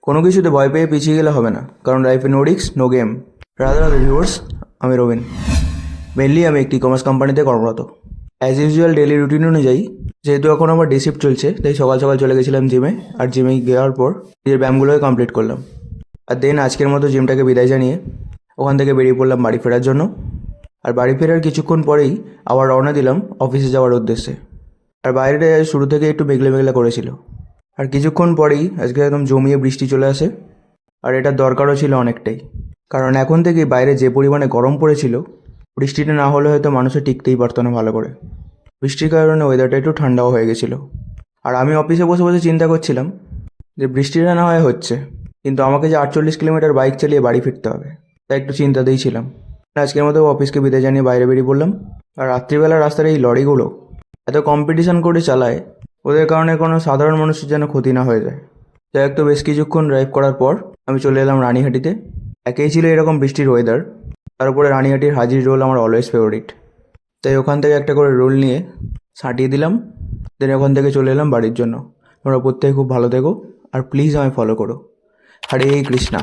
কোনো কিছুতে ভয় পেয়ে পিছিয়ে গেলে হবে না, কারণ লাইফে no risk no game. Radha Radha viewers, আমি রবিন। মেনলি আমি একটি কমার্স কোম্পানিতে কর্মরত। অ্যাজ ইউজুয়াল ডেলি রুটিন অনুযায়ী, যেহেতু এখন আমার ডে শিফট চলছে, তাই সকাল সকাল চলে গেছিলাম জিমে। আর জিমে যাওয়ার পর নিজের ব্যায়ামগুলোকে কমপ্লিট করলাম। আর দেন আজকের মতো জিমটাকে বিদায় জানিয়ে ওখান থেকে বেরিয়ে পড়লাম বাড়ি ফেরার জন্য। আর বাড়ি ফেরার কিছুক্ষণ পরেই আবার রওনা দিলাম অফিসে যাওয়ার উদ্দেশ্যে। আর বাইরে শুরু থেকে একটু মেঘলা মেঘলা করেছিল, আর কিছুক্ষণ পরেই আজকে একদম জমিয়ে বৃষ্টি চলে আসে। আর এটার দরকারও ছিল অনেকটাই, কারণ এখন থেকেই বাইরে যে পরিমাণে গরম পড়েছিল, বৃষ্টিটা না হলে হয়তো মানুষে টিকতেই পারতো না ভালো করে। বৃষ্টির কারণে ওয়েদারটা একটু ঠান্ডাও হয়ে গেছিলো। আর আমি অফিসে বসে বসে চিন্তা করছিলাম যে বৃষ্টিটা না হয় হচ্ছে, কিন্তু আমাকে যে 48 কিলোমিটার বাইক চালিয়ে বাড়ি ফিরতে হবে, তাই একটু চিন্তাতেই ছিলাম। আজকের মতো অফিসকে বিদায় জানিয়ে বাইরে বেরিয়ে পড়লাম। আর রাত্রিবেলা রাস্তার এই লরিগুলো এত কম্পিটিশন করে চালায়, ওদের কারণে কোনো সাধারণ মানুষের যেন ক্ষতি না হয়ে যায়। যাই হোক, তো বেশ কিছুক্ষণ ড্রাইভ করার পর আমি চলে এলাম রানীহাটিতে। একেই ছিল এরকম বৃষ্টির ওয়েদার, তার উপরে রানীহাটির হাজির রোল আমার অলওয়েজ ফেভারিট। তাই ওখান থেকে একটা করে রোল নিয়ে ছাটিয়ে দিলাম। দেন ওখান থেকে চলে এলাম বাড়ির জন্য। তোমরা প্রত্যেকে খুব ভালো থেকো, আর প্লিজ আমায় ফলো করো। হরে কৃষ্ণা।